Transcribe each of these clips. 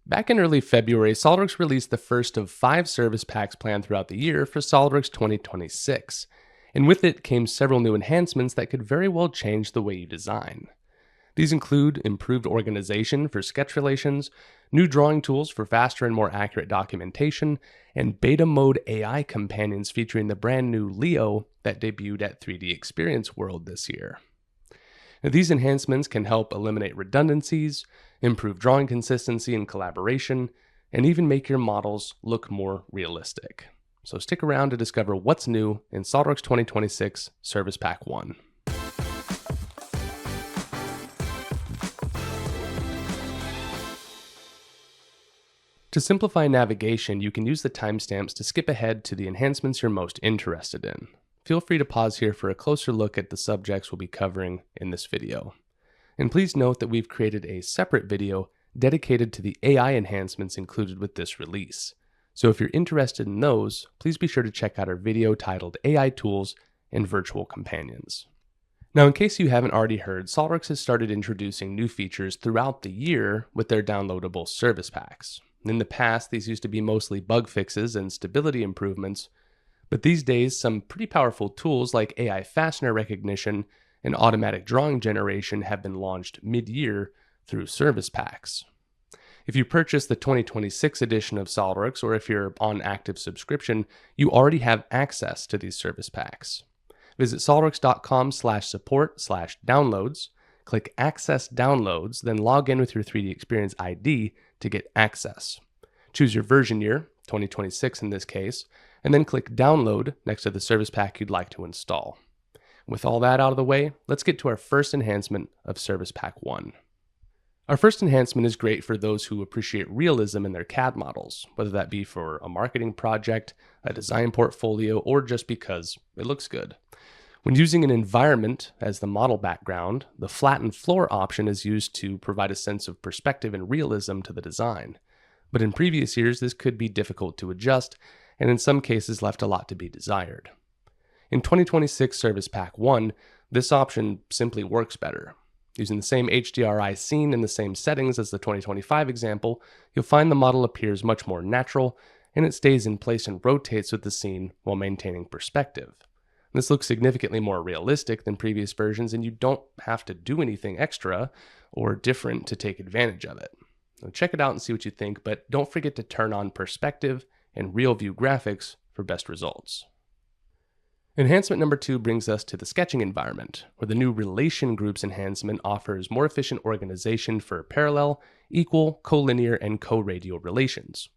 Back in early February, SOLIDWORKS released the first of 5 service packs planned throughout the year for SOLIDWORKS 2026. And with it came several new enhancements that could very well change the way you design. These include improved organization for sketch relations, new drawing tools for faster and more accurate documentation, and beta mode AI companions featuring the brand new Leo that debuted at 3D Experience World this year. Now, these enhancements can help eliminate redundancies, improve drawing consistency and collaboration, and even make your models look more realistic. So stick around to discover what's new in SOLIDWORKS 2026 Service Pack 1. To simplify navigation, you can use the timestamps to skip ahead to the enhancements you're most interested in. Feel free to pause here for a closer look at the subjects we'll be covering in this video. And please note that we've created a separate video dedicated to the AI enhancements included with this release. So if you're interested in those, please be sure to check out our video titled AI Tools and Virtual Companions. Now, in case you haven't already heard, SOLIDWORKS has started introducing new features throughout the year with their downloadable service packs. In the past, these used to be mostly bug fixes and stability improvements, but these days, some pretty powerful tools like AI fastener recognition and automatic drawing generation have been launched mid-year through service packs. If you purchase the 2026 edition of SOLIDWORKS, or if you're on active subscription, you already have access to these service packs. Visit solidworks.com/support/downloads, click Access Downloads, then log in with your 3D Experience ID to get access. Choose your version year, 2026 in this case, and then click Download next to the service pack you'd like to install. With all that out of the way, let's get to our first enhancement of Service Pack 1. Our first enhancement is great for those who appreciate realism in their CAD models, whether that be for a marketing project, a design portfolio, or just because it looks good. When using an environment as the model background, the flatten floor option is used to provide a sense of perspective and realism to the design. But in previous years, this could be difficult to adjust, and in some cases left a lot to be desired. In 2026 Service Pack 1, this option simply works better. Using the same HDRI scene in the same settings as the 2025 example, you'll find the model appears much more natural, and it stays in place and rotates with the scene while maintaining perspective. This looks significantly more realistic than previous versions, and you don't have to do anything extra or different to take advantage of it. Now check it out and see what you think, but don't forget to turn on perspective and real view graphics for best results. Enhancement number 2 brings us to the sketching environment, where the new Relation Groups enhancement offers more efficient organization for parallel, equal, collinear, and co-radial relations.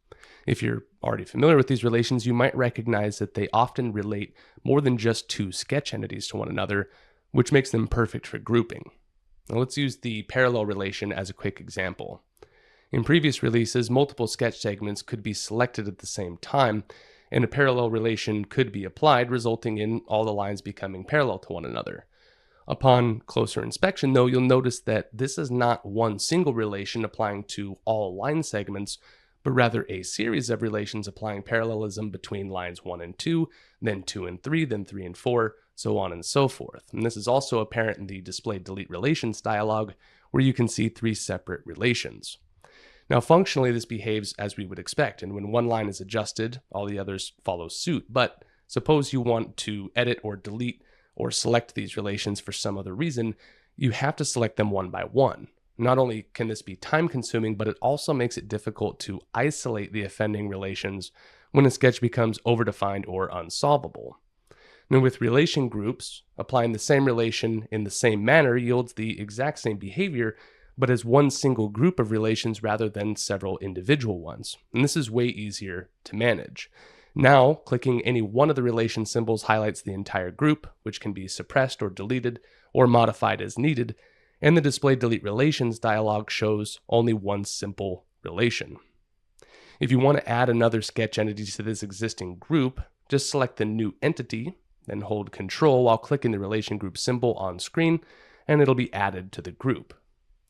If you're already familiar with these relations, you might recognize that they often relate more than just 2 sketch entities to one another, which makes them perfect for grouping. Now let's use the parallel relation as a quick example. In previous releases, multiple sketch segments could be selected at the same time, and a parallel relation could be applied, resulting in all the lines becoming parallel to one another. Upon closer inspection, though, you'll notice that this is not one single relation applying to all line segments, but rather a series of relations applying parallelism between lines 1 and 2, then 2 and 3, then 3 and 4, so on and so forth. And this is also apparent in the Display Delete Relations dialog, where you can see 3 separate relations. Now, functionally, this behaves as we would expect, and when one line is adjusted, all the others follow suit. But suppose you want to edit or delete or select these relations for some other reason, you have to select them one by one. Not only can this be time-consuming, but it also makes it difficult to isolate the offending relations when a sketch becomes overdefined or unsolvable. Now, with relation groups, applying the same relation in the same manner yields the exact same behavior, but as one single group of relations rather than several individual ones. And this is way easier to manage. Now, clicking any one of the relation symbols highlights the entire group, which can be suppressed or deleted or modified as needed, and the Display Delete Relations dialog shows only one simple relation. If you want to add another sketch entity to this existing group, just select the new entity, then hold Control while clicking the relation group symbol on screen, and it'll be added to the group.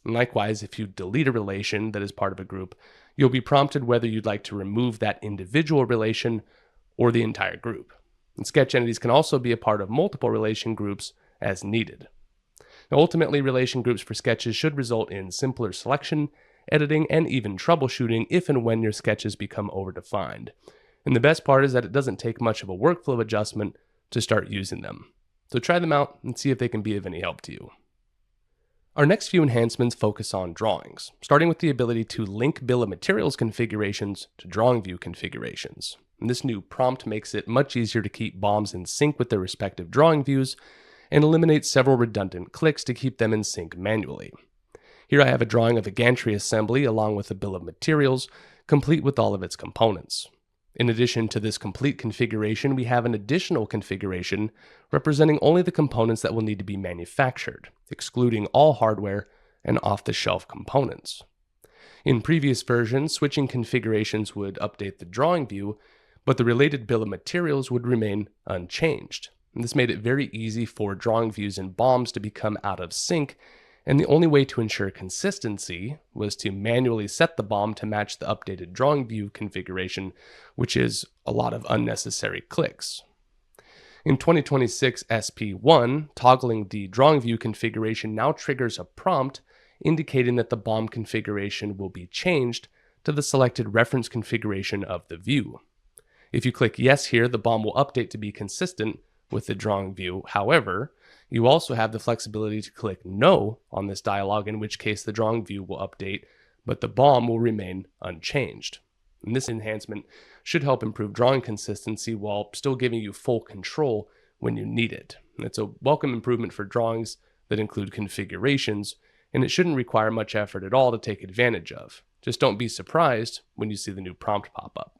And likewise, if you delete a relation that is part of a group, you'll be prompted whether you'd like to remove that individual relation or the entire group. And sketch entities can also be a part of multiple relation groups as needed. Now, ultimately, relation groups for sketches should result in simpler selection editing, and even troubleshooting if and when your sketches become overdefined. And the best part is that it doesn't take much of a workflow adjustment to start using them. So try them out and see if they can be of any help to you. Our next few enhancements focus on drawings, starting with the ability to link bill of materials configurations to drawing view configurations. And this new prompt makes it much easier to keep BOMs in sync with their respective drawing views and eliminates several redundant clicks to keep them in sync manually. Here I have a drawing of a gantry assembly along with a bill of materials, complete with all of its components. In addition to this complete configuration, we have an additional configuration representing only the components that will need to be manufactured, excluding all hardware and off-the-shelf components. In previous versions, switching configurations would update the drawing view, but the related bill of materials would remain unchanged. And this made it very easy for drawing views and BOMs to become out of sync, and the only way to ensure consistency was to manually set the BOM to match the updated drawing view configuration, which is a lot of unnecessary clicks. In 2026 SP1, toggling the drawing view configuration now triggers a prompt indicating that the BOM configuration will be changed to the selected reference configuration of the view. If you click yes here, the BOM will update to be consistent with the drawing view. However, you also have the flexibility to click no on this dialog, in which case the drawing view will update, but the BOM will remain unchanged. And this enhancement should help improve drawing consistency while still giving you full control when you need it. And it's a welcome improvement for drawings that include configurations, and it shouldn't require much effort at all to take advantage of. Just don't be surprised when you see the new prompt pop up.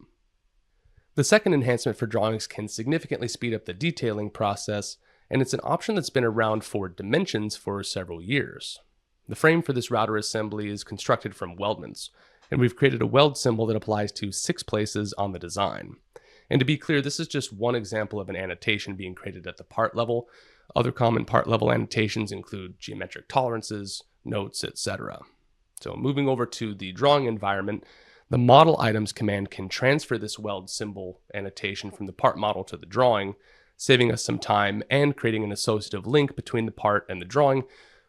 The second enhancement for drawings can significantly speed up the detailing process, and it's an option that's been around for dimensions for several years. The frame for this router assembly is constructed from weldments, and we've created a weld symbol that applies to 6 places on the design. And to be clear, this is just one example of an annotation being created at the part level. Other common part level annotations include geometric tolerances, notes, etc. So moving over to the drawing environment, the model items command can transfer this weld symbol annotation from the part model to the drawing, saving us some time and creating an associative link between the part and the drawing,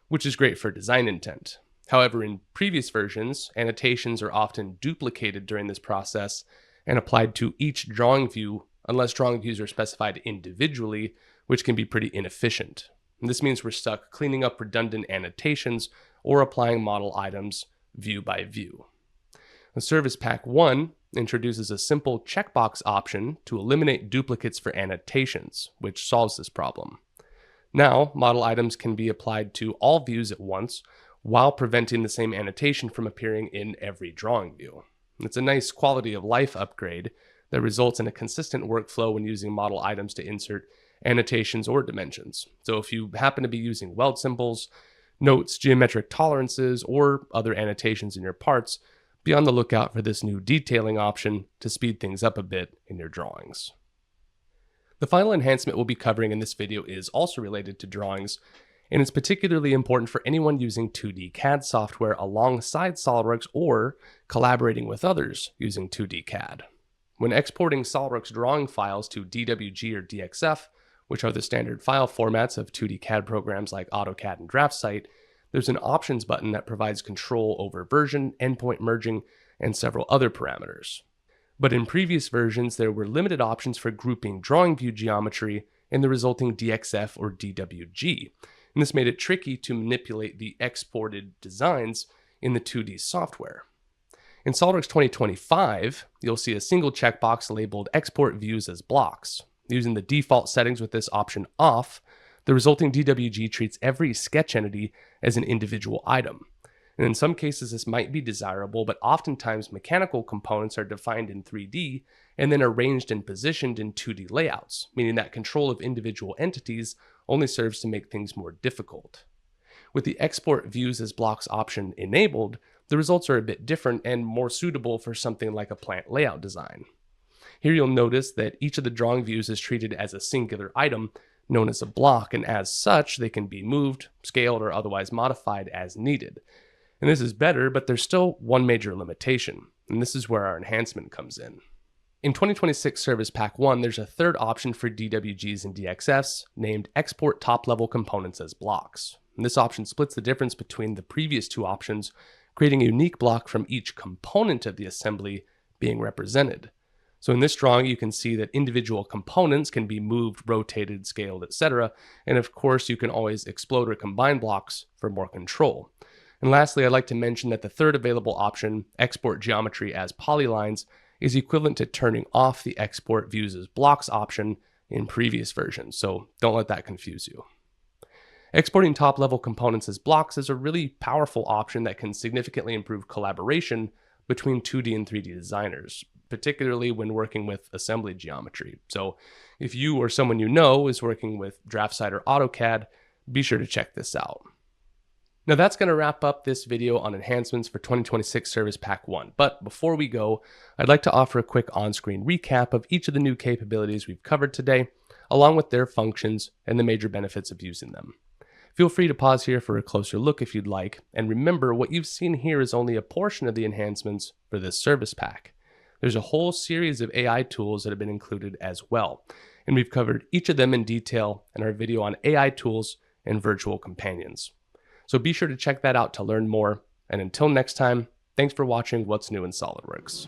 which is great for design intent. However, in previous versions, annotations are often duplicated during this process and applied to each drawing view unless drawing views are specified individually, which can be pretty inefficient. And this means we're stuck cleaning up redundant annotations or applying model items view by view. The Service Pack 1 introduces a simple checkbox option to eliminate duplicates for annotations, which solves this problem. Now, model items can be applied to all views at once while preventing the same annotation from appearing in every drawing view. It's a nice quality of life upgrade that results in a consistent workflow when using model items to insert annotations or dimensions. So if you happen to be using weld symbols, notes, geometric tolerances, or other annotations in your parts, be on the lookout for this new detailing option to speed things up a bit in your drawings. The final enhancement we'll be covering in this video is also related to drawings, and it's particularly important for anyone using 2D CAD software alongside SOLIDWORKS or collaborating with others using 2D CAD. When exporting SOLIDWORKS drawing files to DWG or DXF, which are the standard file formats of 2D CAD programs like AutoCAD and DraftSight, there's an options button that provides control over version, endpoint merging, and several other parameters. But in previous versions, there were limited options for grouping drawing view geometry in the resulting DXF or DWG, and this made it tricky to manipulate the exported designs in the 2D software. In SOLIDWORKS 2025, you'll see a single checkbox labeled Export Views as Blocks. Using the default settings with this option off, the resulting DWG treats every sketch entity as an individual item. And in some cases, this might be desirable, but oftentimes mechanical components are defined in 3D and then arranged and positioned in 2D layouts, meaning that control of individual entities only serves to make things more difficult. With the Export Views as Blocks option enabled, the results are a bit different and more suitable for something like a plant layout design. Here you'll notice that each of the drawing views is treated as a singular item, known as a block, and as such, they can be moved, scaled, or otherwise modified as needed. And this is better, but there's still one major limitation, and this is where our enhancement comes in. In 2026 Service Pack 1, there's a third option for DWGs and DXFs named Export Top-Level Components as Blocks. And this option splits the difference between the previous two options, creating a unique block from each component of the assembly being represented. So in this drawing, you can see that individual components can be moved, rotated, scaled, etc. And of course, you can always explode or combine blocks for more control. And lastly, I'd like to mention that the third available option, export geometry as polylines, is equivalent to turning off the export views as blocks option in previous versions. So don't let that confuse you. Exporting top-level components as blocks is a really powerful option that can significantly improve collaboration between 2D and 3D designers, particularly when working with assembly geometry. So if you or someone you know is working with DraftSight or AutoCAD, be sure to check this out. Now that's going to wrap up this video on enhancements for 2026 Service Pack 1. But before we go, I'd like to offer a quick on-screen recap of each of the new capabilities we've covered today, along with their functions and the major benefits of using them. Feel free to pause here for a closer look if you'd like, and remember what you've seen here is only a portion of the enhancements for this service pack. There's a whole series of AI tools that have been included as well, and we've covered each of them in detail in our video on AI tools and virtual companions. So be sure to check that out to learn more, and until next time, thanks for watching What's New in SOLIDWORKS.